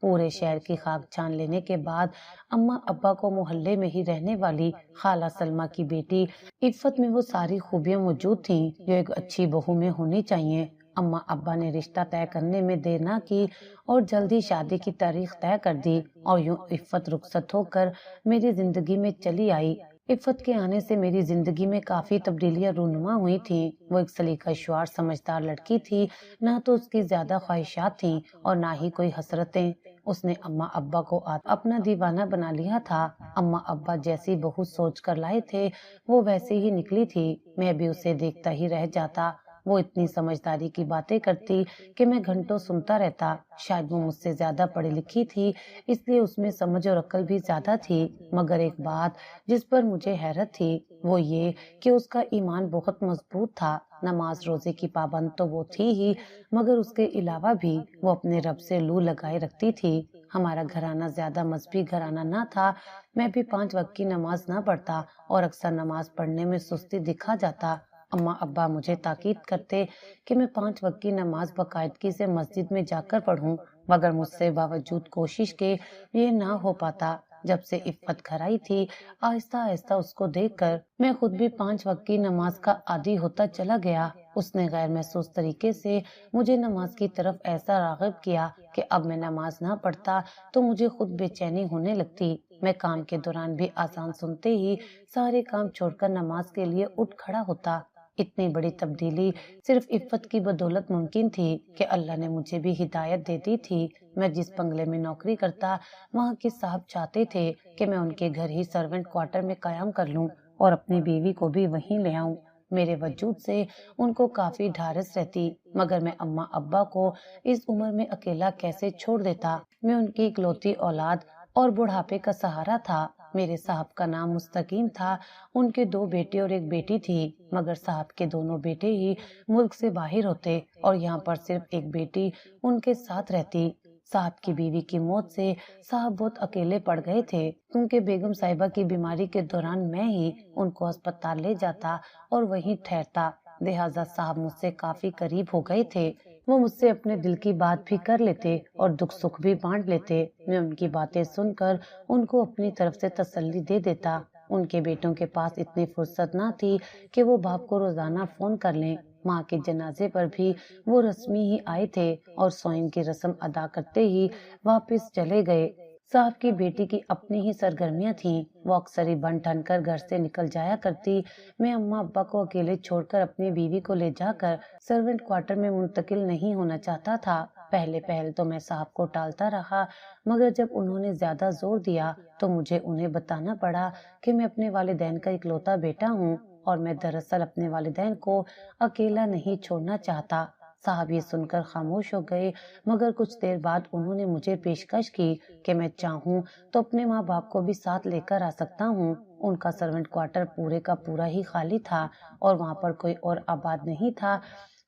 پورے شہر کی خاک چھان لینے کے بعد اماں ابا کو محلے میں ہی رہنے والی خالہ سلمہ کی بیٹی عفت میں وہ ساری خوبیاں موجود تھیں جو ایک اچھی بہو میں ہونی چاہیے۔ اماں ابا نے رشتہ طے کرنے میں دیر نہ کی اور جلدی شادی کی تاریخ طے کر دی اور یوں عفت رخصت ہو کر میری زندگی میں چلی آئی۔ عفت کے آنے سے میری زندگی میں کافی تبدیلیاں رونما ہوئی تھیں۔ وہ ایک سلیقہ شعار سمجھدار لڑکی تھی، نہ تو اس کی زیادہ خواہشات تھیں اور نہ ہی کوئی حسرتیں۔ اس نے اماں ابا کو اپنا دیوانہ بنا لیا تھا۔ اماں ابا جیسی بہو سوچ کر لائے تھے وہ ویسے ہی نکلی تھی۔ میں بھی اسے دیکھتا ہی رہ جاتا۔ وہ اتنی سمجھداری کی باتیں کرتی کہ میں گھنٹوں سنتا رہتا۔ شاید وہ مجھ سے زیادہ پڑھی لکھی تھی، اس لیے اس میں سمجھ اور عقل بھی زیادہ تھی، مگر ایک بات جس پر مجھے حیرت تھی وہ یہ کہ اس کا ایمان بہت مضبوط تھا۔ نماز روزے کی پابند تو وہ تھی ہی، مگر اس کے علاوہ بھی وہ اپنے رب سے لو لگائے رکھتی تھی۔ ہمارا گھرانہ زیادہ مذہبی گھرانہ نہ تھا۔ میں بھی 5 وقت کی نماز نہ پڑھتا اور اکثر نماز پڑھنے میں سستی دکھا جاتا۔ اماں ابا مجھے تاکید کرتے کہ میں 5 وقت کی نماز باقاعدگی سے مسجد میں جا کر پڑھوں، مگر مجھ سے باوجود کوشش کے یہ نہ ہو پاتا۔ جب سے عفت گھر آئی تھی، آہستہ آہستہ اس کو دیکھ کر میں خود بھی 5 وقت کی نماز کا عادی ہوتا چلا گیا۔ اس نے غیر محسوس طریقے سے مجھے نماز کی طرف ایسا راغب کیا کہ اب میں نماز نہ پڑھتا تو مجھے خود بے چینی ہونے لگتی۔ میں کام کے دوران بھی اذان سنتے ہی سارے کام چھوڑ کر نماز کے لیے اٹھ کھڑا ہوتا۔ اتنی بڑی تبدیلی صرف عفت کی بدولت ممکن تھی کہ اللہ نے مجھے بھی ہدایت دے دی تھی۔ میں جس بنگلے میں نوکری کرتا وہاں کے صاحب چاہتے تھے کہ میں ان کے گھر ہی سرونٹ کوارٹر میں قیام کر لوں اور اپنی بیوی کو بھی وہیں لے آؤں۔ میرے وجود سے ان کو کافی ڈھارس رہتی، مگر میں اماں ابا کو اس عمر میں اکیلا کیسے چھوڑ دیتا۔ میں ان کی اکلوتی اولاد اور بڑھاپے کا سہارا تھا۔ میرے صاحب کا نام مستقیم تھا۔ ان کے 2 بیٹے اور 1 بیٹی تھی، مگر صاحب کے دونوں بیٹے ہی ملک سے باہر ہوتے اور یہاں پر صرف 1 بیٹی ان کے ساتھ رہتی۔ صاحب کی بیوی کی موت سے صاحب بہت اکیلے پڑ گئے تھے، کیونکہ بیگم صاحبہ کی بیماری کے دوران میں ہی ان کو اسپتال لے جاتا اور وہیں ٹھہرتا، لہٰذا صاحب مجھ سے کافی قریب ہو گئے تھے۔ وہ مجھ سے اپنے دل کی بات بھی کر لیتے اور دکھ سکھ بھی بانٹ لیتے۔ میں ان کی باتیں سن کر ان کو اپنی طرف سے تسلی دے دیتا۔ ان کے بیٹوں کے پاس اتنی فرصت نہ تھی کہ وہ باپ کو روزانہ فون کر لیں۔ ماں کے جنازے پر بھی وہ رسمی ہی آئے تھے اور سوئم کی رسم ادا کرتے ہی واپس چلے گئے۔ صاحب کی بیٹی کی اپنی ہی سرگرمیاں تھیں، وہ اکثر ہی بن ٹھن کر گھر سے نکل جایا کرتی۔ میں اماں ابا کو اکیلے چھوڑ کر اپنی بیوی کو لے جا کر سرونٹ کوارٹر میں منتقل نہیں ہونا چاہتا تھا۔ پہلے تو میں صاحب کو ٹالتا رہا، مگر جب انہوں نے زیادہ زور دیا تو مجھے انہیں بتانا پڑا کہ میں اپنے والدین کا اکلوتا بیٹا ہوں اور میں دراصل اپنے والدین کو اکیلا نہیں چھوڑنا چاہتا۔ صاحب یہ سن کر خاموش ہو گئے، مگر کچھ دیر بعد انہوں نے مجھے پیشکش کی کہ میں چاہوں تو اپنے ماں باپ کو بھی ساتھ لے کر آ سکتا ہوں۔ ان کا سرونٹ کوارٹر پورے کا پورا ہی خالی تھا اور وہاں پر کوئی اور آباد نہیں تھا۔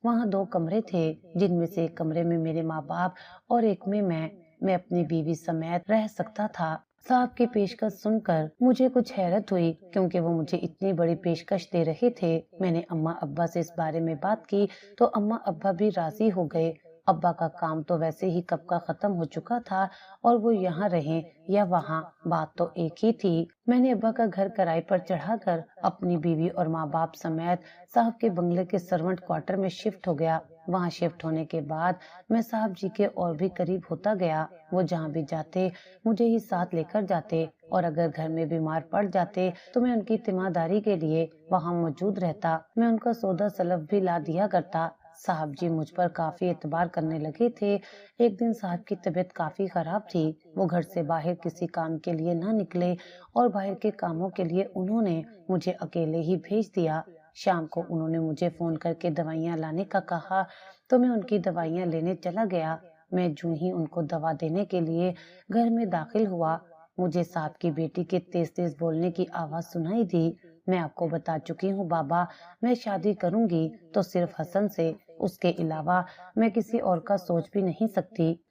وہاں 2 کمرے تھے، جن میں سے ایک کمرے میں میرے ماں باپ اور ایک میں اپنی بیوی سمیت رہ سکتا تھا۔ صاحب کی پیشکش سن کر مجھے کچھ حیرت ہوئی، کیونکہ وہ مجھے اتنی بڑی پیشکش دے رہے تھے۔ میں نے اماں ابا سے اس بارے میں بات کی تو اماں ابا بھی راضی ہو گئے۔ ابا کا کام تو ویسے ہی کب کا ختم ہو چکا تھا اور وہ یہاں رہیں یا وہاں، بات تو ایک ہی تھی۔ میں نے ابا کا گھر کرائے پر چڑھا کر اپنی بیوی اور ماں باپ سمیت صاحب کے بنگلے کے سرونٹ کوارٹر میں شفٹ ہو گیا۔ وہاں شفٹ ہونے کے بعد میں صاحب جی کے اور بھی قریب ہوتا گیا۔ وہ جہاں بھی جاتے مجھے ہی ساتھ لے کر جاتے اور اگر گھر میں بیمار پڑ جاتے تو میں ان کی تیمارداری کے لیے وہاں موجود رہتا۔ میں ان کا سودا سلف بھی لا دیا کرتا۔ صاحب جی مجھ پر کافی اعتبار کرنے لگے تھے۔ ایک دن صاحب کی طبیعت کافی خراب تھی۔ وہ گھر سے باہر کسی کام کے لیے نہ نکلے اور باہر کے کاموں کے لیے انہوں نے مجھے اکیلے ہی بھیج دیا۔ شام کو انہوں نے مجھے فون کر کے دوائیاں لانے کا کہا تو میں ان کی دوائیاں لینے چلا گیا۔ میں جو ہی ان کو دوا دینے کے لیے گھر میں داخل ہوا، مجھے صاحب کی بیٹی کے تیز تیز بولنے کی آواز سنائی دی۔ میں آپ کو بتا چکی ہوں بابا، میں شادی کروں گی تو صرف حسن سے، اس کے علاوہ میں کسی اور کا سوچ بھی نہیں سکتی۔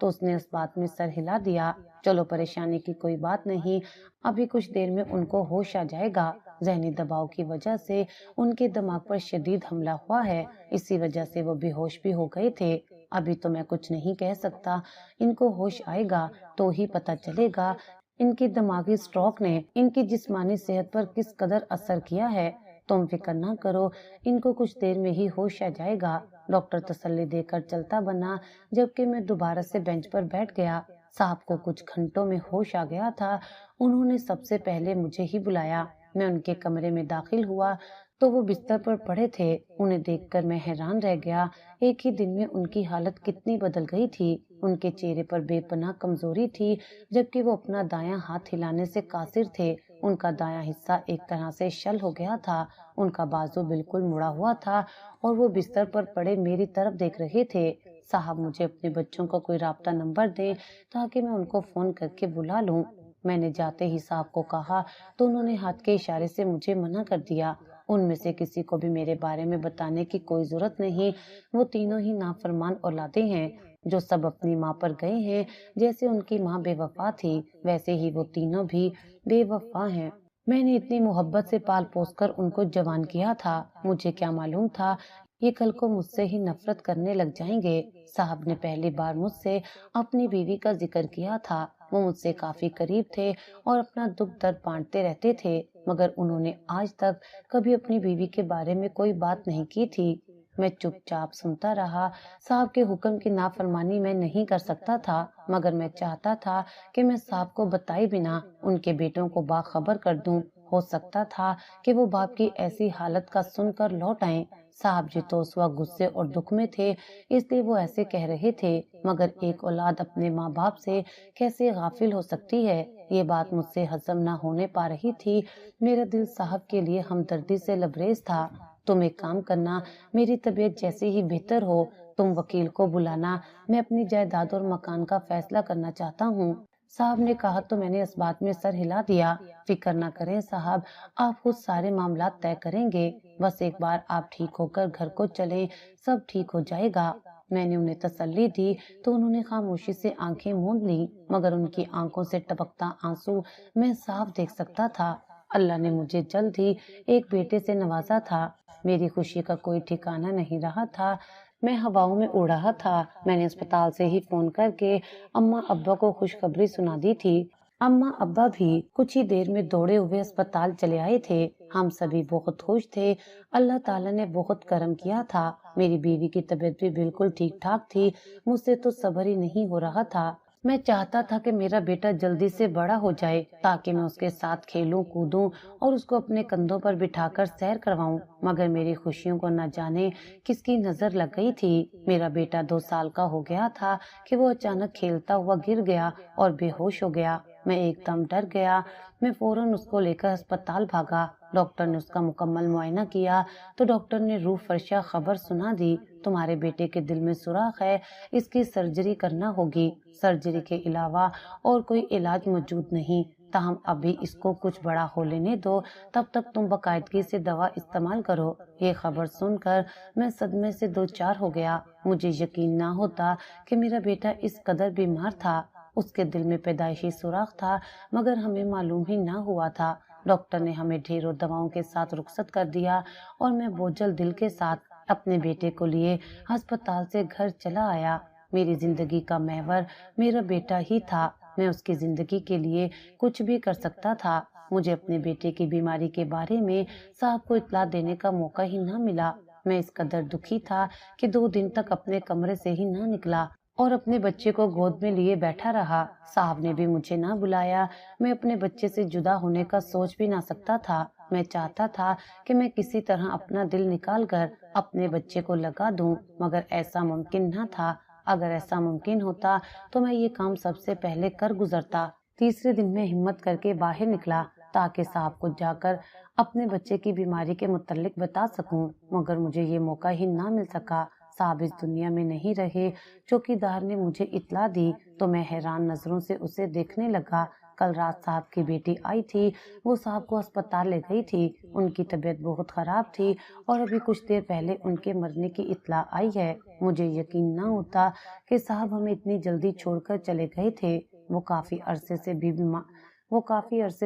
تو اس نے اس بات میں سر ہلا دیا۔ چلو پریشانی کی کوئی بات نہیں، ابھی کچھ دیر میں ان کو ہوش آ جائے گا۔ ذہنی دباؤ کی وجہ سے ان کے دماغ پر شدید حملہ ہوا ہے، اسی وجہ سے وہ بے ہوش بھی ہو گئے تھے۔ ابھی تو میں کچھ نہیں کہہ سکتا، ان کو ہوش آئے گا تو ہی پتہ چلے گا ان کی دماغی سٹروک نے ان کی جسمانی صحت پر کس قدر اثر کیا ہے۔ تم فکر نہ کرو، ان کو کچھ دیر میں ہی ہوش آ جائے گا۔ ڈاکٹر تسلی دے کر چلتا بنا، جبکہ میں دوبارہ سے بینچ پر بیٹھ گیا۔ صاحب کو کچھ گھنٹوں میں ہوش آ گیا تھا۔ انہوں نے سب سے پہلے مجھے ہی بلایا۔ میں ان کے کمرے میں داخل ہوا تو وہ بستر پر پڑے تھے۔ انہیں دیکھ کر میں حیران رہ گیا، ایک ہی دن میں ان کی حالت کتنی بدل گئی تھی۔ ان کے چہرے پر بے پناہ کمزوری تھی، جبکہ وہ اپنا دایاں ہاتھ ہلانے سے قاصر تھے۔ ان کا دایاں حصہ ایک طرح سے شل ہو گیا تھا، ان کا بازو بالکل مڑا ہوا تھا اور وہ بستر پر پڑے میری طرف دیکھ رہے تھے۔ صاحب مجھے اپنے بچوں کا کوئی رابطہ نمبر دیں تاکہ میں ان کو فون کر کے بلا لوں۔ میں نے جاتے ہی صاحب کو کہا تو انہوں نے ہاتھ کے اشارے سے مجھے منع کر دیا۔ ان میں سے کسی کو بھی میرے بارے میں بتانے کی کوئی ضرورت نہیں، وہ تینوں ہی نافرمان اولادیں ہیں جو سب اپنی ماں پر گئے ہیں۔ جیسے ان کی ماں بے وفا تھی، ویسے ہی وہ تینوں بھی بے وفا ہیں۔ میں نے اتنی محبت سے پال پوس کر ان کو جوان کیا تھا، مجھے کیا معلوم تھا یہ کل کو مجھ سے ہی نفرت کرنے لگ جائیں گے۔ صاحب نے پہلی بار مجھ سے اپنی بیوی کا ذکر کیا تھا۔ وہ مجھ سے کافی قریب تھے اور اپنا دکھ درد بانٹتے رہتے تھے، مگر انہوں نے آج تک کبھی اپنی بیوی کے بارے میں کوئی بات نہیں کی تھی۔ میں چپ چاپ سنتا رہا۔ صاحب کے حکم کی نافرمانی میں نہیں کر سکتا تھا، مگر میں چاہتا تھا کہ میں صاحب کو بتائے بنا ان کے بیٹوں کو باخبر کر دوں۔ ہو سکتا تھا کہ وہ باپ کی ایسی حالت کا سن کر لوٹ آئیں۔ صاحب جی تو اس وقت غصے اور دکھ میں تھے، اس لیے وہ ایسے کہہ رہے تھے، مگر ایک اولاد اپنے ماں باپ سے کیسے غافل ہو سکتی ہے، یہ بات مجھ سے ہضم نہ ہونے پا رہی تھی۔ میرا دل صاحب کے لیے ہمدردی سے لبریز تھا۔ تم ایک کام کرنا، میری طبیعت جیسے ہی بہتر ہو تم وکیل کو بلانا، میں اپنی جائیداد اور مکان کا فیصلہ کرنا چاہتا ہوں۔ صاحب نے کہا تو میں نے اس بات میں سر ہلا دیا۔ فکر نہ کریں صاحب، آپ خود سارے معاملات طے کریں گے، بس ایک بار آپ ٹھیک ہو کر گھر کو چلیں، سب ٹھیک ہو جائے گا۔ میں نے انہیں تسلی دی تو انہوں نے خاموشی سے آنکھیں موند لیں، مگر ان کی آنکھوں سے ٹپکتا آنسو میں صاف دیکھ سکتا تھا۔ اللہ نے مجھے جلد ہی ایک بیٹے سے نوازا تھا۔ میری خوشی کا کوئی ٹھکانہ نہیں رہا تھا، میں ہواؤں میں اڑ رہا تھا۔ میں نے اسپتال سے ہی فون کر کے اماں ابا کو خوشخبری سنا دی تھی۔ اماں ابا بھی کچھ ہی دیر میں دوڑے ہوئے اسپتال چلے آئے تھے۔ ہم سبھی بہت خوش تھے، اللہ تعالیٰ نے بہت کرم کیا تھا۔ میری بیوی کی طبیعت بھی بالکل ٹھیک ٹھاک تھی، مجھ سے تو صبر ہی نہیں ہو رہا تھا۔ میں چاہتا تھا کہ میرا بیٹا جلدی سے بڑا ہو جائے تاکہ میں اس کے ساتھ کھیلوں کودوں اور اس کو اپنے کندھوں پر بٹھا کر سیر کرواؤں، مگر میری خوشیوں کو نہ جانے کس کی نظر لگ گئی تھی۔ میرا بیٹا 2 سال کا ہو گیا تھا کہ وہ اچانک کھیلتا ہوا گر گیا اور بے ہوش ہو گیا۔ میں ایک دم ڈر گیا، میں فوراً اس کو لے کر اسپتال بھاگا۔ ڈاکٹر نے اس کا مکمل معائنہ کیا تو ڈاکٹر نے روح فرشا خبر سنا دی، تمہارے بیٹے کے دل میں سوراخ ہے، اس کی سرجری کرنا ہوگی۔ سرجری کے علاوہ اور کوئی علاج موجود نہیں، تاہم ابھی اس کو کچھ بڑا ہو لینے دو، تب تک تم باقاعدگی سے دوا استعمال کرو۔ یہ خبر سن کر میں صدمے سے دوچار ہو گیا۔ مجھے یقین نہ ہوتا کہ میرا بیٹا اس قدر بیمار تھا۔ اس کے دل میں پیدائشی سوراخ تھا، مگر ہمیں معلوم ہی نہ ہوا تھا۔ ڈاکٹر نے ہمیں ڈھیروں دواؤں کے ساتھ رخصت کر دیا اور میں بوجھل دل کے ساتھ اپنے بیٹے کو لیے ہسپتال سے گھر چلا آیا۔ میری زندگی کا محور میرا بیٹا ہی تھا، میں اس کی زندگی کے لیے کچھ بھی کر سکتا تھا۔ مجھے اپنے بیٹے کی بیماری کے بارے میں صاحب کو اطلاع دینے کا موقع ہی نہ ملا۔ میں اس قدر دکھی تھا کہ 2 دن تک اپنے کمرے سے ہی نہ نکلا اور اپنے بچے کو گود میں لیے بیٹھا رہا۔ صاحب نے بھی مجھے نہ بلایا، میں اپنے بچے سے جدا ہونے کا سوچ بھی نہ سکتا تھا۔ میں چاہتا تھا کہ میں کسی طرح اپنا دل نکال کر اپنے بچے کو لگا دوں، مگر ایسا ممکن نہ تھا۔ اگر ایسا ممکن ہوتا تو میں یہ کام سب سے پہلے کر گزرتا۔ تیسرے دن میں ہمت کر کے باہر نکلا تاکہ صاحب کو جا کر اپنے بچے کی بیماری کے متعلق بتا سکوں، مگر مجھے یہ موقع ہی نہ مل سکا۔ صاحب اس دنیا میں نہیں رہے۔ چوکیدار نے مجھے اطلاع دی تو میں حیران نظروں سے اسے دیکھنے لگا۔ کل رات صاحب کی بیٹی آئی تھی، وہ صاحب کو اسپتال لے گئی تھی، ان کی طبیعت بہت خراب تھی اور ابھی کچھ دیر پہلے ان کے مرنے کی اطلاع آئی ہے۔ مجھے یقین نہ ہوتا کہ صاحب ہمیں اتنی جلدی چھوڑ کر چلے گئے تھے۔ وہ کافی عرصے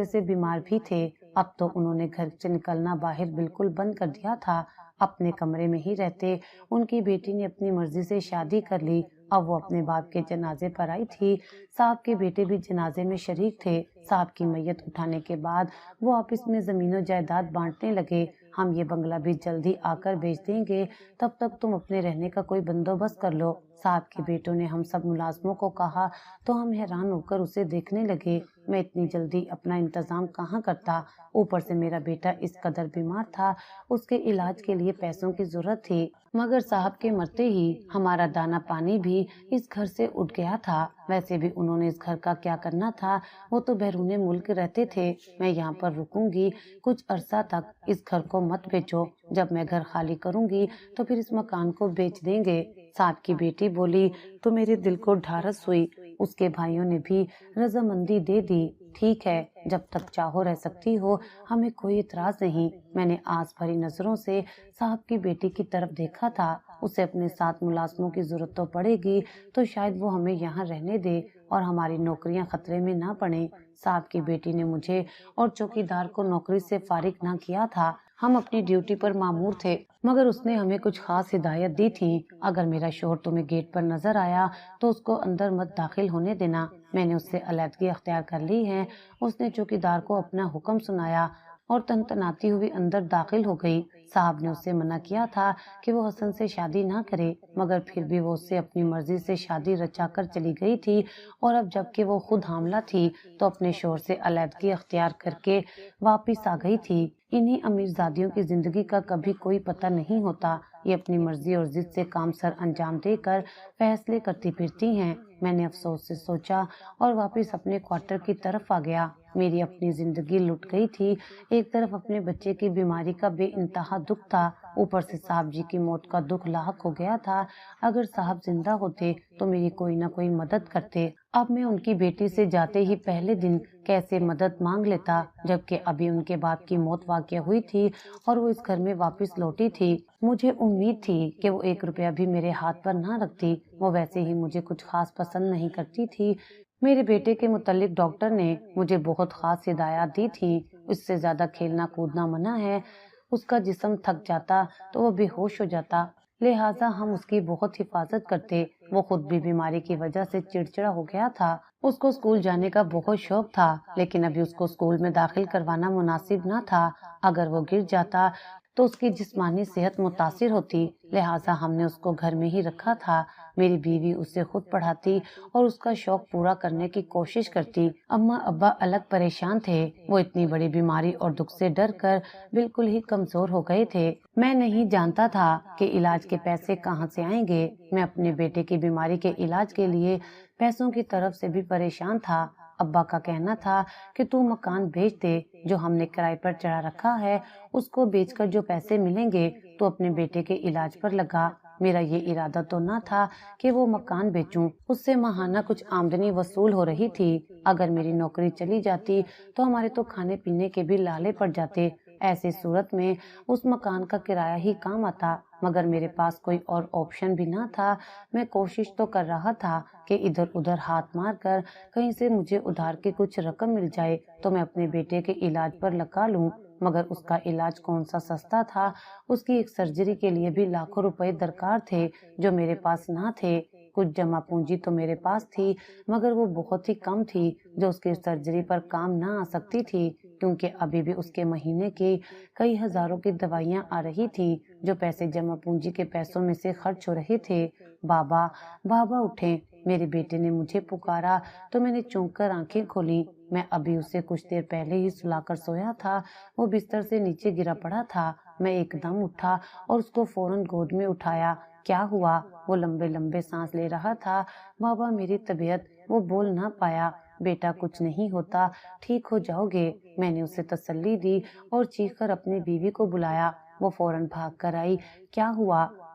سے بیمار بھی تھے۔ اب تو انہوں نے گھر سے نکلنا باہر بالکل بند کر دیا تھا، اپنے کمرے میں ہی رہتے۔ ان کی بیٹی نے اپنی مرضی سے شادی کر لی، اب وہ اپنے باپ کے جنازے پر آئی تھی۔ صاحب کے بیٹے بھی جنازے میں شریک تھے۔ صاحب کی میت اٹھانے کے بعد وہ آپس میں زمین و جائیداد بانٹنے لگے۔ ہم یہ بنگلہ بھی جلدی آ کر بیچ دیں گے، تب تک تم اپنے رہنے کا کوئی بندوبست کر لو۔ صاحب کے بیٹوں نے ہم سب ملازموں کو کہا تو ہم حیران ہو کر اسے دیکھنے لگے۔ میں اتنی جلدی اپنا انتظام کہاں کرتا، اوپر سے میرا بیٹا اس قدر بیمار تھا، اس کے علاج کے لیے پیسوں کی ضرورت تھی۔ مگر صاحب کے مرتے ہی ہمارا دانا پانی بھی اس گھر سے اٹھ گیا تھا۔ ویسے بھی انہوں نے اس گھر کا کیا کرنا تھا، وہ تو بیرون ملک رہتے تھے۔ میں یہاں پر رکوں گی کچھ عرصہ تک، اس گھر کو مت بیچو، جب میں گھر خالی کروں گی تو پھر اس مکان کو بیچ دیں گے۔ صاحب کی بیٹی بولی تو میرے دل کو ڈھارس ہوئی۔ اس کے بھائیوں نے بھی رضامندی دے دی۔ ٹھیک ہے، جب تک چاہو رہ سکتی ہو، ہمیں کوئی اعتراض نہیں۔ میں نے آس بھری نظروں سے صاحب کی بیٹی کی طرف دیکھا تھا۔ اسے اپنے ساتھ ملازموں کی ضرورت تو پڑے گی تو شاید وہ ہمیں یہاں رہنے دے اور ہماری نوکریاں خطرے میں نہ پڑیں۔ صاحب کی بیٹی نے مجھے اور چوکیدار کو نوکری سے فارغ نہ کیا تھا، ہم اپنی ڈیوٹی پر مامور تھے، مگر اس نے ہمیں کچھ خاص ہدایت دی تھی۔ اگر میرا شوہر تمہیں گیٹ پر نظر آیا تو اس کو اندر مت داخل ہونے دینا۔ میں نے اس سے علیحدگی اختیار کر لی ہے۔ اس نے چوکیدار کو اپنا حکم سنایا اور تنتناتی ہوئی اندر داخل ہو گئی۔ صاحب نے اسے منع کیا تھا کہ وہ حسن سے شادی نہ کرے، مگر پھر بھی وہ اس سے اپنی مرضی سے شادی رچا کر چلی گئی تھی، اور اب جب کہ وہ خود حاملہ تھی تو اپنے شوہر سے علیحدگی اختیار کر کے واپس آ گئی تھی۔ انہی امیرزادیوں کی زندگی کا کبھی کوئی پتہ نہیں ہوتا، یہ اپنی مرضی اور ضد سے کام سر انجام دے کر فیصلے کرتی پھرتی ہیں۔ میں نے افسوس سے سوچا اور واپس اپنے کوارٹر کی طرف آ گیا۔ میری اپنی زندگی لٹ گئی تھی۔ ایک طرف اپنے بچے کی بیماری کا بے انتہا دکھ تھا، اوپر سے صاحب جی کی موت کا دکھ لاحق ہو گیا تھا۔ اگر صاحب زندہ ہوتے تو میری کوئی نہ کوئی مدد کرتے۔ اب میں ان کی بیٹی سے جاتے ہی پہلے دن کیسے مدد مانگ لیتا، جبکہ ابھی ان کے باپ کی موت واقع ہوئی تھی اور وہ اس گھر میں واپس لوٹی تھی۔ مجھے امید تھی کہ وہ 1 روپیہ بھی میرے ہاتھ پر نہ رکھتی۔ وہ ویسے ہی مجھے کچھ خاص پسند نہیں کرتی تھی۔ میرے بیٹے کے متعلق ڈاکٹر نے مجھے بہت خاص ہدایات دی تھی۔ اس سے زیادہ کھیلنا کودنا منع ہے، اس کا جسم تھک جاتا تو وہ بے ہوش ہو جاتا، لہٰذا ہم اس کی بہت حفاظت کرتے۔ وہ خود بھی بیماری کی وجہ سے چڑچڑا ہو گیا تھا۔ اس کو اسکول جانے کا بہت شوق تھا، لیکن ابھی اس کو اسکول میں داخل کروانا مناسب نہ تھا۔ اگر وہ گر جاتا تو اس کی جسمانی صحت متاثر ہوتی، لہٰذا ہم نے اس کو گھر میں ہی رکھا تھا۔ میری بیوی اسے خود پڑھاتی اور اس کا شوق پورا کرنے کی کوشش کرتی۔ اماں ابا الگ پریشان تھے، وہ اتنی بڑی بیماری اور دکھ سے ڈر کر بالکل ہی کمزور ہو گئے تھے۔ میں نہیں جانتا تھا کہ علاج کے پیسے کہاں سے آئیں گے۔ میں اپنے بیٹے کی بیماری کے علاج کے لیے پیسوں کی طرف سے بھی پریشان تھا۔ ابا کا کہنا تھا کہ تو مکان بیچ دے جو ہم نے کرائے پر چڑھا رکھا ہے، اس کو بیچ کر جو پیسے ملیں گے تو اپنے بیٹے کے علاج پر لگا۔ میرا یہ ارادہ تو نہ تھا کہ وہ مکان بیچوں، اس سے ماہانہ کچھ آمدنی وصول ہو رہی تھی۔ اگر میری نوکری چلی جاتی تو ہمارے تو کھانے پینے کے بھی لالے پڑ جاتے۔ ایسی صورت میں اس مکان کا کرایہ ہی کام آتا، مگر میرے پاس کوئی اور آپشن بھی نہ تھا۔ میں کوشش تو کر رہا تھا کہ ادھر ادھر ہاتھ مار کر کہیں سے مجھے ادھار کی کچھ رقم مل جائے تو میں اپنے بیٹے کے علاج پر لگا لوں، مگر اس کا علاج کون سا سستا تھا۔ اس کی ایک سرجری کے لیے بھی لاکھوں روپے درکار تھے جو میرے پاس نہ تھے۔ کچھ جمع پونجی تو میرے پاس تھی، مگر وہ بہت ہی کم تھی جو اس کی سرجری پر کام نہ آ سکتی تھی، کیونکہ ابھی بھی اس کے مہینے کی کئی ہزاروں کی دوائیاں آ رہی تھی جو پیسے جمع پونجی کے پیسوں میں سے خرچ ہو رہے تھے۔ بابا بابا اٹھیں، میرے بیٹے نے مجھے پکارا تو میں نے چونک کر آنکھیں کھولیں۔ میں ابھی اسے کچھ دیر پہلے ہی سلا کر سویا تھا، وہ بستر سے نیچے گرا پڑا تھا۔ میں ایک دم اٹھا اور اس کو فوراً گود میں اٹھایا۔ کیا ہوا؟ وہ لمبے لمبے سانس لے رہا تھا۔ بابا میری طبیعت، وہ بول نہ پایا۔ بیٹا کچھ نہیں ہوتا، ٹھیک ہو جاؤ گے، میں نے اسے تسلی دی اور چیخ کر اپنی بیوی کو بلایا۔ وہ فوراً بھاگ کر آئی۔ کیا ہوا؟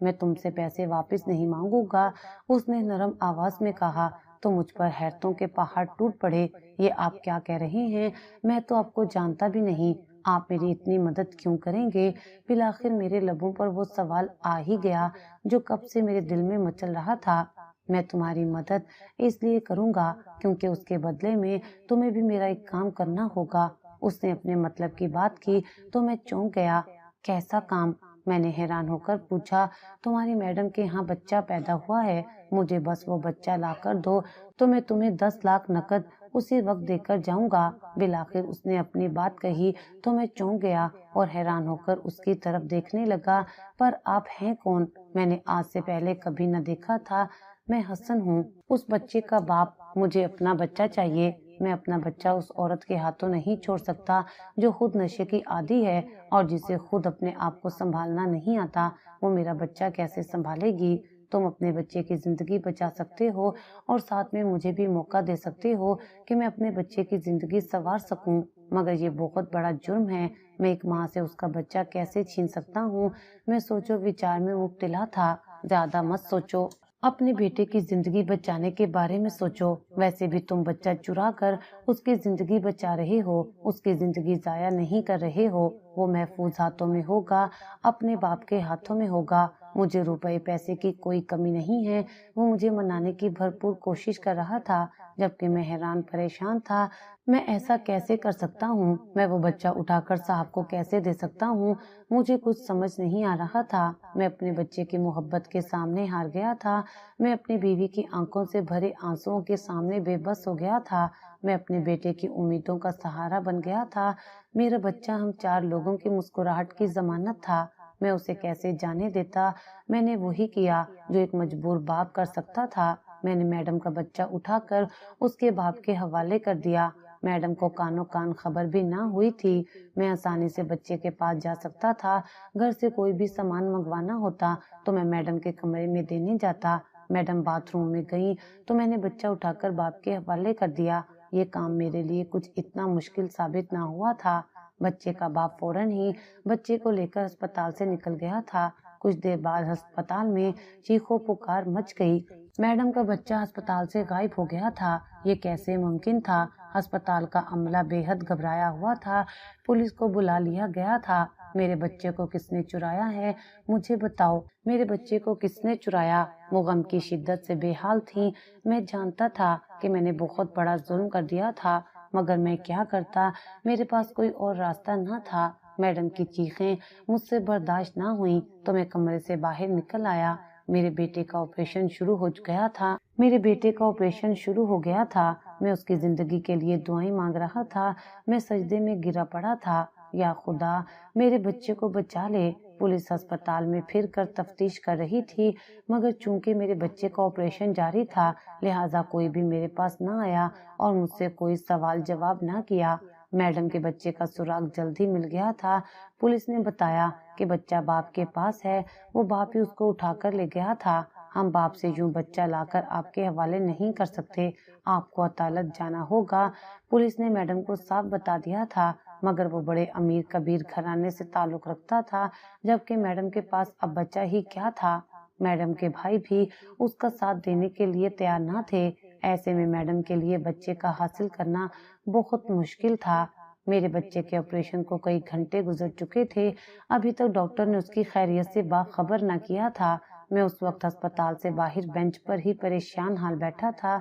میں تم سے پیسے واپس نہیں مانگوں گا، اس نے نرم آواز میں کہا۔ تو مجھ پر حیرتوں کے پہاڑ ٹوٹ پڑے۔ یہ آپ کیا کہہ رہے ہیں؟ میں تو آپ کو جانتا بھی نہیں، آپ میری اتنی مدد کیوں کریں گے؟ بالآخر میرے لبوں پر وہ سوال آ ہی گیا جو کب سے میرے دل میں مچل رہا تھا۔ میں تمہاری مدد اس لیے کروں گا کیونکہ اس کے بدلے میں تمہیں بھی میرا ایک کام کرنا ہوگا۔ اس نے اپنے مطلب کی بات کی تو میں چونک گیا۔ کیسا کام؟ میں نے حیران ہو کر پوچھا۔ تمہاری میڈم کے ہاں بچہ پیدا ہوا ہے، مجھے بس وہ بچہ لا کر دو تو میں تمہیں 10 لاکھ نقد اسی وقت دے کر جاؤں گا۔ بالآخر اس نے اپنی بات کہی تو میں چونک گیا اور حیران ہو کر اس کی طرف دیکھنے لگا۔ پر آپ ہیں کون؟ میں نے آج سے پہلے کبھی نہ دیکھا تھا۔ میں حسن ہوں، اس بچے کا باپ۔ مجھے اپنا بچہ چاہیے۔ میں اپنا بچہ اس عورت کے ہاتھوں نہیں چھوڑ سکتا جو خود نشے کی عادی ہے اور جسے خود اپنے آپ کو سنبھالنا نہیں آتا۔ وہ میرا بچہ کیسے سنبھالے گی؟ تم اپنے بچے کی زندگی بچا سکتے ہو اور ساتھ میں مجھے بھی موقع دے سکتے ہو کہ میں اپنے بچے کی زندگی سنوار سکوں، مگر یہ بہت بڑا جرم ہے۔ میں ایک ماں سے اس کا بچہ کیسے چھین سکتا ہوں؟ میں سوچو وچار میں مبتلا تھا۔ زیادہ مت سوچو، اپنے بیٹے کی زندگی بچانے کے بارے میں سوچو۔ ویسے بھی تم بچہ چرا کر اس کی زندگی بچا رہے ہو، اس کی زندگی ضائع نہیں کر رہے ہو۔ وہ محفوظ ہاتھوں میں ہوگا، اپنے باپ کے ہاتھوں میں ہوگا۔ مجھے روپے پیسے کی کوئی کمی نہیں ہے۔ وہ مجھے منانے کی بھرپور کوشش کر رہا تھا جبکہ میں حیران پریشان تھا۔ میں ایسا کیسے کر سکتا ہوں؟ میں وہ بچہ اٹھا کر صاحب کو کیسے دے سکتا ہوں؟ مجھے کچھ سمجھ نہیں آ رہا تھا۔ میں اپنے بچے کی محبت کے سامنے ہار گیا تھا۔ میں اپنی بیوی کی آنکھوں سے بھرے آنسوؤں کے سامنے بے بس ہو گیا تھا۔ میں اپنے بیٹے کی امیدوں کا سہارا بن گیا تھا۔ میرا بچہ ہم 4 لوگوں کی مسکراہٹ کی ضمانت تھا۔ میں اسے کیسے جانے دیتا؟ میں نے وہی کیا جو ایک مجبور باپ کر سکتا تھا۔ میں نے میڈم کا بچہ اٹھا کر اس کے باپ کے حوالے کر دیا۔ میڈم کو کانوں کان خبر بھی نہ ہوئی تھی۔ میں آسانی سے بچے کے پاس جا سکتا تھا۔ گھر سے کوئی بھی سامان منگوانا ہوتا تو میں میڈم کے کمرے میں دینے جاتا۔ میڈم باتھ روم میں گئی تو میں نے بچہ اٹھا کر باپ کے حوالے کر دیا۔ یہ کام میرے لیے کچھ اتنا مشکل ثابت نہ ہوا تھا۔ بچے کا باپ فوراً ہی بچے کو لے کر ہسپتال سے نکل گیا تھا۔ کچھ دیر بعد ہسپتال میں چیخو پکار مچ گئی۔ میڈم کا بچہ ہسپتال سے غائب ہو گیا تھا۔ یہ کیسے ممکن تھا؟ ہسپتال کا عملہ بے حد گھبرایا ہوا تھا۔ پولیس کو بلا لیا گیا تھا۔ میرے بچے کو کس نے چرایا ہے؟ مجھے بتاؤ، میرے بچے کو کس نے چرایا؟ وہ غم کی شدت سے بے حال تھی۔ میں جانتا تھا کہ میں نے بہت بڑا ظلم کر دیا تھا، مگر میں کیا کرتا؟ میرے پاس کوئی اور راستہ نہ تھا۔ میڈم کی چیخیں مجھ سے برداشت نہ ہوئیں تو میں کمرے سے باہر نکل آیا۔ میرے بیٹے کا آپریشن شروع ہو گیا تھا۔ میں اس کی زندگی کے لیے دعائیں مانگ رہا تھا۔ میں سجدے میں گرا پڑا تھا۔ یا خدا، میرے بچے کو بچا لے۔ پولیس ہسپتال میں پھر کر تفتیش کر رہی تھی، مگر چونکہ میرے بچے کا آپریشن جاری تھا لہٰذا کوئی بھی میرے پاس نہ آیا اور مجھ سے کوئی سوال جواب نہ کیا۔ میڈم کے بچے کا سراغ جلد ہی مل گیا تھا۔ پولیس نے بتایا کہ بچہ باپ کے پاس ہے، وہ باپ ہی اس کو اٹھا کر لے گیا تھا۔ ہم باپ سے یوں بچہ لا کر آپ کے حوالے نہیں کر سکتے، آپ کو عدالت جانا ہوگا۔ پولیس نے میڈم کو صاف بتا دیا تھا، مگر وہ بڑے امیر کبیر گھرانے سے تعلق رکھتا تھا، جبکہ میڈم کے پاس اب بچہ ہی کیا تھا۔ میڈم کے بھائی بھی اس کا ساتھ دینے کے لیے تیار نہ تھے۔ ایسے میں میڈم کے لیے بچے کا حاصل کرنا بہت مشکل تھا۔ میرے بچے کے آپریشن کو کئی گھنٹے گزر چکے تھے، ابھی تک ڈاکٹر نے اس کی خیریت سے باخبر نہ کیا تھا۔ میں اس وقت ہسپتال سے باہر بینچ پر ہی پریشان حال بیٹھا تھا۔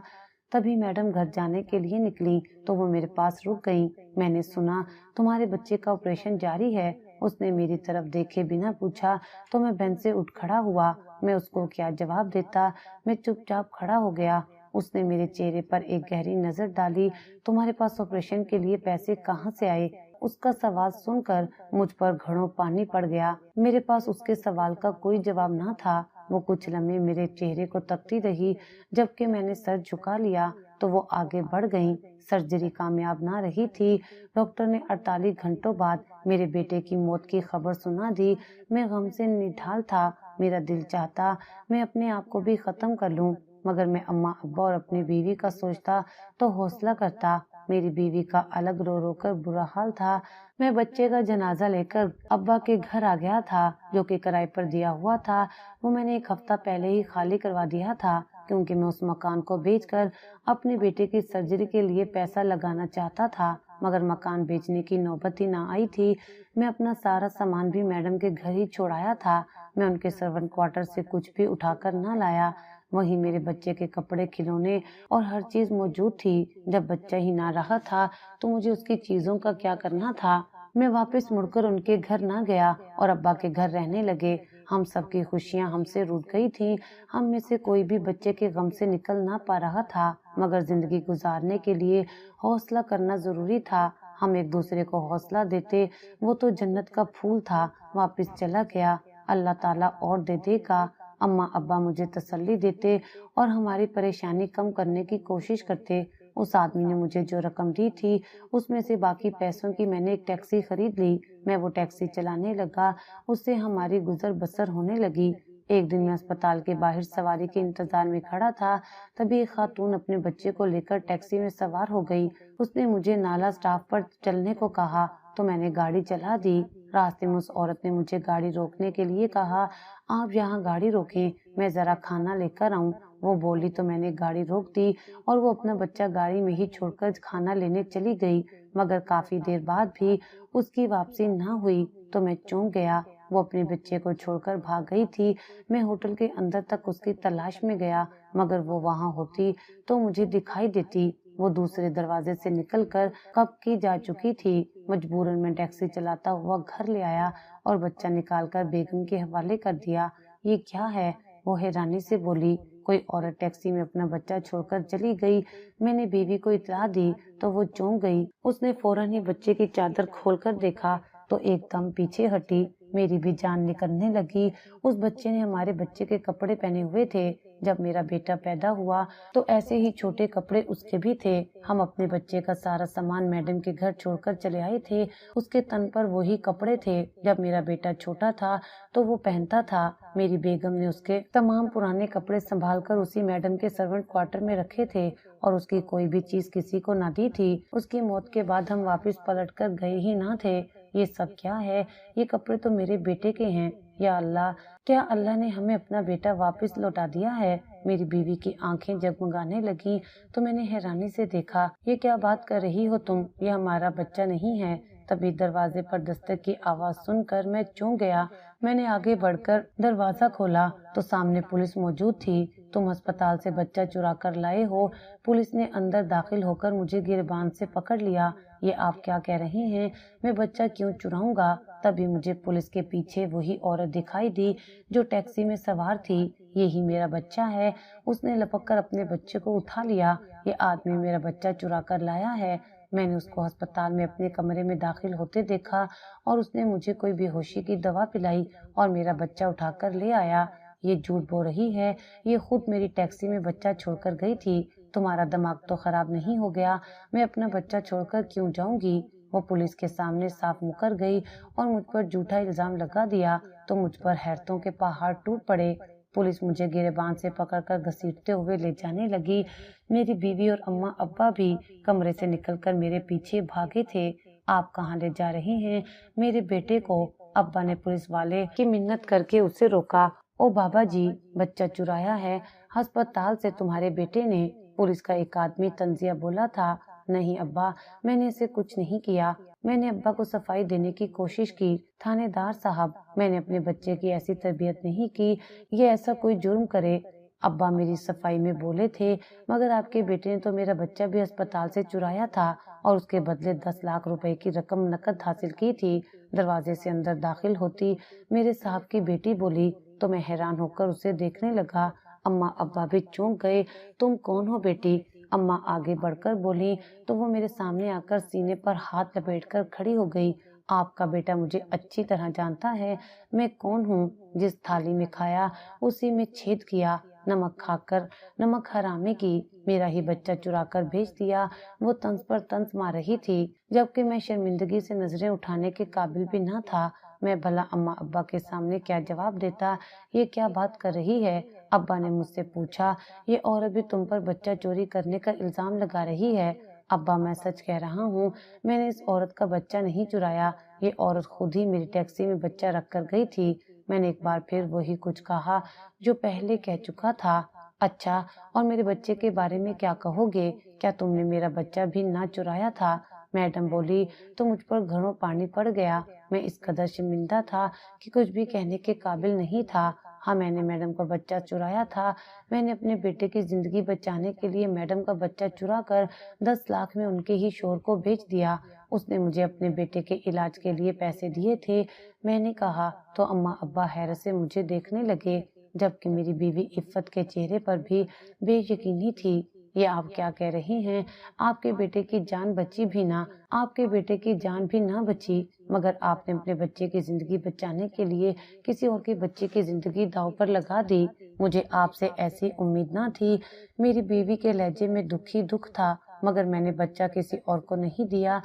تبھی میڈم گھر جانے کے لیے نکلی تو وہ میرے پاس رک گئیں۔ میں نے سنا تمہارے بچے کا آپریشن جاری ہے۔ اس نے میری طرف دیکھے بنا پوچھا تو میں بینچ سے اٹھ کھڑا ہوا۔ میں اس کو کیا جواب دیتا؟ میں چپ چاپ کھڑا ہو گیا۔ اس نے میرے چہرے پر ایک گہری نظر ڈالی۔ تمہارے پاس آپریشن کے لیے پیسے کہاں سے آئے؟ اس کا سوال سن کر مجھ پر گھڑوں پانی پڑ گیا۔ میرے پاس اس کے سوال کا کوئی جواب نہ تھا۔ وہ کچھ لمحے میرے چہرے کو تکتی رہی، جبکہ میں نے سر جھکا لیا تو وہ آگے بڑھ گئیں۔ سرجری کامیاب نہ رہی تھی۔ ڈاکٹر نے 48 گھنٹوں بعد میرے بیٹے کی موت کی خبر سنا دی۔ میں غم سے نڈھال تھا۔ میرا دل چاہتا میں اپنے آپ کو بھی ختم کر لوں، مگر میں اماں ابا اور اپنی بیوی کا سوچتا تو حوصلہ کرتا۔ میری بیوی کا الگ رو رو کر برا حال تھا۔ میں بچے کا جنازہ لے کر ابا کے گھر آ گیا تھا جو کہ کرائے پر دیا ہوا تھا۔ وہ میں نے ایک ہفتہ پہلے ہی خالی کروا دیا تھا کیونکہ میں اس مکان کو بیچ کر اپنے بیٹے کی سرجری کے لیے پیسہ لگانا چاہتا تھا، مگر مکان بیچنے کی نوبت ہی نہ آئی تھی۔ میں اپنا سارا سامان بھی میڈم کے گھر ہی چھوڑایا تھا۔ میں ان کے سرونٹ کوارٹر سے کچھ بھی اٹھا کر نہ لایا۔ وہیں میرے بچے کے کپڑے، کھلونے اور ہر چیز موجود تھی۔ جب بچہ ہی نہ رہا تھا تو مجھے اس کی چیزوں کا کیا کرنا تھا؟ میں واپس مڑ کر ان کے گھر نہ گیا اور ابا کے گھر رہنے لگے۔ ہم سب کی خوشیاں ہم سے روٹ گئی تھی۔ ہم میں سے کوئی بھی بچے کے غم سے نکل نہ پا رہا تھا، مگر زندگی گزارنے کے لیے حوصلہ کرنا ضروری تھا۔ ہم ایک دوسرے کو حوصلہ دیتے۔ وہ تو جنت کا پھول تھا، واپس چلا گیا، اللہ تعالیٰ اور دے دے گا۔ اماں ابا مجھے تسلی دیتے اور ہماری پریشانی کم کرنے کی کوشش کرتے۔ اس آدمی نے مجھے جو رقم دی تھی اس میں سے باقی پیسوں کی میں نے ایک ٹیکسی خرید لی۔ میں وہ ٹیکسی چلانے لگا، اس سے ہماری گزر بسر ہونے لگی۔ ایک دن میں اسپتال کے باہر سواری کے انتظار میں کھڑا تھا، تبھی ایک خاتون اپنے بچے کو لے کر ٹیکسی میں سوار ہو گئی۔ اس نے مجھے نالا سٹاپ پر چلنے کو کہا تو میں نے گاڑی چلا دی۔ راستے میں اس عورت نے مجھے گاڑی روکنے کے لیے کہا، آپ یہاں گاڑی روکیں، میں ذرا کھانا لے کر آؤں۔ وہ بولی تو میں نے گاڑی روک دی اور وہ اپنا بچہ گاڑی میں ہی چھوڑ کر کھانا لینے چلی گئی، مگر کافی دیر بعد بھی اس کی واپسی نہ ہوئی تو میں چونک گیا۔ وہ اپنے بچے کو چھوڑ کر بھاگ گئی تھی۔ میں ہوٹل کے اندر تک اس کی تلاش میں گیا، مگر وہ وہاں ہوتی تو مجھے دکھائی دیتی۔ وہ دوسرے دروازے سے نکل کر کب کی جا چکی تھی۔ مجبوراً میں ٹیکسی چلاتا ہوا گھر لے آیا اور بچہ نکال کر بیگم کے حوالے کر دیا۔ یہ کیا ہے؟ وہ حیرانی سے بولی۔ کوئی عورت ٹیکسی میں اپنا بچہ چھوڑ کر چلی گئی۔ میں نے بیوی کو اطلاع دی تو وہ چونک گئی۔ اس نے فوراً ہی بچے کی چادر کھول کر دیکھا تو ایک دم پیچھے ہٹی۔ میری بھی جان نکلنے لگی۔ اس بچے نے ہمارے بچے کے کپڑے پہنے ہوئے تھے۔ جب میرا بیٹا پیدا ہوا تو ایسے ہی چھوٹے کپڑے اس کے بھی تھے۔ ہم اپنے بچے کا سارا سامان میڈم کے گھر چھوڑ کر چلے آئے تھے۔ اس کے تن پر وہی کپڑے تھے جب میرا بیٹا چھوٹا تھا تو وہ پہنتا تھا۔ میری بیگم نے اس کے تمام پرانے کپڑے سنبھال کر اسی میڈم کے سرونٹ کوارٹر میں رکھے تھے اور اس کی کوئی بھی چیز کسی کو نہ دی تھی۔ اس کی موت کے بعد ہم واپس پلٹ کر گئے ہی نہ تھے۔ یہ سب کیا ہے؟ یہ کپڑے تو میرے بیٹے کے ہیں۔ یا اللہ، کیا اللہ نے ہمیں اپنا بیٹا واپس لوٹا دیا ہے؟ میری بیوی کی آنکھیں جگمگانے لگیں تو میں نے حیرانی سے دیکھا۔ یہ کیا بات کر رہی ہو تم؟ یہ ہمارا بچہ نہیں ہے۔ تبھی دروازے پر دستک کی آواز سن کر میں چونک گیا۔ میں نے آگے بڑھ کر دروازہ کھولا تو سامنے پولیس موجود تھی۔ تم ہسپتال سے بچہ چرا کر لائے ہو؟ پولیس نے اندر داخل ہو کر مجھے گریبان سے پکڑ لیا۔ یہ آپ کیا کہہ رہے ہیں؟ میں بچہ کیوں چراؤں گا؟ تبھی مجھے پولیس کے پیچھے وہی عورت دکھائی دی جو ٹیکسی میں سوار تھی۔ یہی میرا بچہ ہے۔ اس نے لپک کر اپنے بچے کو اٹھا لیا۔ یہ آدمی میرا بچہ چرا کر لایا ہے۔ میں نے اس کو ہسپتال میں اپنے کمرے میں داخل ہوتے دیکھا اور اس نے مجھے کوئی بے ہوشی کی دوا پلائی اور میرا بچہ اٹھا کر لے آیا۔ یہ جھوٹ بول رہی ہے۔ یہ خود میری ٹیکسی میں بچہ چھوڑ کر گئی تھی۔ تمہارا دماغ تو خراب نہیں ہو گیا؟ میں اپنا بچہ چھوڑ کر کیوں جاؤں گی؟ وہ پولیس کے سامنے صاف مکر گئی اور مجھ پر جھوٹا الزام لگا دیا تو مجھ پر حیرتوں کے پہاڑ ٹوٹ پڑے۔ پولیس مجھے گریبان سے پکڑ کر گھسیٹتے ہوئے لے جانے لگی۔ میری بیوی اور اماں ابا بھی کمرے سے نکل کر میرے پیچھے بھاگے تھے۔ آپ کہاں لے جا رہے ہیں میرے بیٹے کو؟ ابا نے پولیس والے کی منت کر کے اسے روکا۔ او بابا جی، بچہ چرایا ہے ہسپتال سے تمہارے بیٹے نے، پولیس کا ایک آدمی طنزیہ بولا تھا۔ نہیں ابا، میں نے اسے کچھ نہیں کیا۔ میں نے ابا کو صفائی دینے کی کوشش کی۔ تھانے دار صاحب، میں نے اپنے بچے کی ایسی تربیت نہیں کی یہ ایسا کوئی جرم کرے۔ ابا میری صفائی میں بولے تھے، مگر آپ کے بیٹے نے تو میرا بچہ بھی ہسپتال سے چرایا تھا اور اس کے بدلے 10 لاکھ روپے کی رقم نقد حاصل کی تھی۔ دروازے سے اندر داخل ہوتی میرے صاحب کی بیٹی بولی تو میں حیران ہو کر اسے دیکھنے لگا۔ اماں ابا بھی چونک گئے۔ تم کون ہو بیٹی؟ اماں آگے بڑھ کر بولی تو وہ میرے سامنے آ کر سینے پر ہاتھ لپیٹ کر کھڑی ہو گئی۔ آپ کا بیٹا مجھے اچھی طرح جانتا ہے میں کون ہوں۔ جس تھالی میں کھایا اسی میں چھید کیا۔ نمک کھا کر نمک حرامی کی، میرا ہی بچہ چرا کر بھیج دیا۔ وہ طنز پر طنز مار رہی تھی جبکہ میں شرمندگی سے نظریں اٹھانے کے قابل بھی نہ تھا۔ میں بھلا اماں ابا کے سامنے کیا جواب دیتا؟ یہ کیا بات کر رہی ہے؟ ابا نے مجھ سے پوچھا، یہ عورت بھی تم پر بچہ چوری کرنے کا الزام لگا رہی ہے؟ ابا میں سچ کہہ رہا ہوں، میں نے اس عورت کا بچہ نہیں چرایا، یہ عورت خود ہی میری ٹیکسی میں بچہ رکھ کر گئی تھی۔ میں نے ایک بار پھر وہی کچھ کہا جو پہلے کہہ چکا تھا۔ اچھا، اور میرے بچے کے بارے میں کیا کہو گے؟ کیا تم نے میرا بچہ بھی نہ چرایا تھا؟ میڈم بولی تو مجھ پر گھڑوں پانی پڑ گیا۔ میں اس قدر شرمندہ تھا کہ کچھ بھی کہنے کے قابل نہیں تھا۔ ہاں، میں نے میڈم کا بچہ چرایا تھا۔ میں نے اپنے بیٹے کی زندگی بچانے کے لیے میڈم کا بچہ چرا کر 10 لاکھ میں ان کے ہی شوہر کو بیچ دیا۔ اس نے مجھے اپنے بیٹے کے علاج کے لیے پیسے دیے تھے، میں نے کہا تو اماں ابا حیرت سے مجھے دیکھنے لگے، جبکہ میری بیوی عفت کے چہرے پر بھی بے یقینی تھی۔ یہ آپ کیا کہہ رہی ہیں؟ آپ کے بیٹے کی جان بچی بھی نہ، آپ کے بیٹے کی جان بھی نہ بچی، مگر آپ نے اپنے بچے کی زندگی بچانے کے لیے کسی اور کے بچے کی زندگی داؤ پر لگا دی۔ مجھے آپ سے ایسی امید نہ تھی۔ میری بیوی کے لہجے میں دکھ ہی دکھ تھا، مگر میں نے بچہ کسی اور کو نہیں دیا،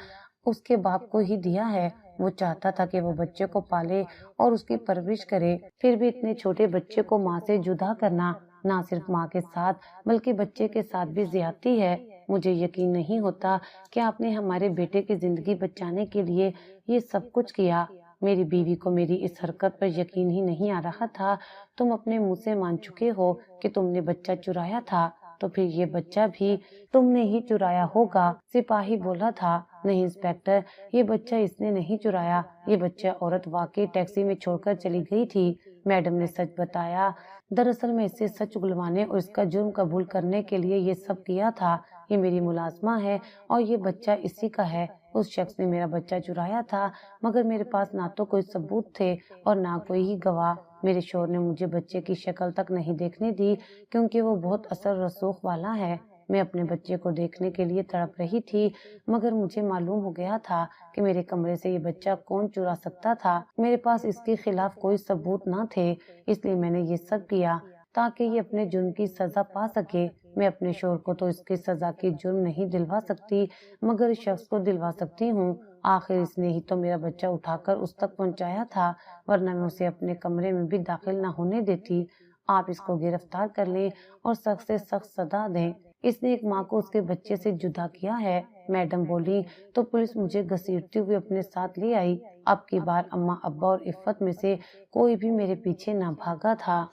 اس کے باپ کو ہی دیا ہے۔ وہ چاہتا تھا کہ وہ بچے کو پالے اور اس کی پرورش کرے، پھر بھی اتنے چھوٹے بچے کو ماں سے جدا کرنا نہ صرف ماں کے ساتھ بلکہ بچے کے ساتھ بھی زیادتی ہے۔ مجھے یقین نہیں ہوتا کہ آپ نے ہمارے بیٹے کی زندگی بچانے کے لیے یہ سب کچھ کیا۔ میری بیوی کو میری اس حرکت پر یقین ہی نہیں آ رہا تھا۔ تم اپنے منہ سے مان چکے ہو کہ تم نے بچہ چرایا تھا، تو پھر یہ بچہ بھی تم نے ہی چرایا ہوگا۔ سپاہی بولا تھا، نہیں انسپیکٹر، یہ بچہ اس نے نہیں چرایا، یہ بچہ عورت واقعی ٹیکسی میں چھوڑ کر چلی گئی تھی۔ میڈم نے سچ بتایا۔ دراصل میں اسے سچ اگلوانے اور اس کا جرم قبول کرنے کے لیے یہ سب کیا تھا۔ یہ میری ملازمہ ہے اور یہ بچہ اسی کا ہے۔ اس شخص نے میرا بچہ چرایا تھا، مگر میرے پاس نہ تو کوئی ثبوت تھے اور نہ کوئی ہی گواہ۔ میرے شوہر نے مجھے بچے کی شکل تک نہیں دیکھنے دی کیونکہ وہ بہت اثر رسوخ والا ہے۔ میں اپنے بچے کو دیکھنے کے لیے تڑپ رہی تھی، مگر مجھے معلوم ہو گیا تھا کہ میرے کمرے سے یہ بچہ کون چرا سکتا تھا۔ میرے پاس اس کے خلاف کوئی ثبوت نہ تھے، اس لیے میں نے یہ سب کیا تاکہ یہ اپنے جرم کی سزا پا سکے۔ میں اپنے شوہر کو تو اس کی سزا کی جرم نہیں دلوا سکتی، مگر اس شخص کو دلوا سکتی ہوں۔ آخر اس نے ہی تو میرا بچہ اٹھا کر اس تک پہنچایا تھا، ورنہ میں اسے اپنے کمرے میں بھی داخل نہ ہونے دیتی۔ آپ اس کو گرفتار کر لیں اور سخت سے سخت سزا دیں۔ اس نے ایک ماں کو اس کے بچے سے جدا کیا ہے۔ میڈم بولی تو پولیس مجھے گھسیٹتے ہوئے اپنے ساتھ لے آئی۔ اب کی بار اماں ابا اور عفت میں سے کوئی بھی میرے پیچھے نہ بھاگا تھا۔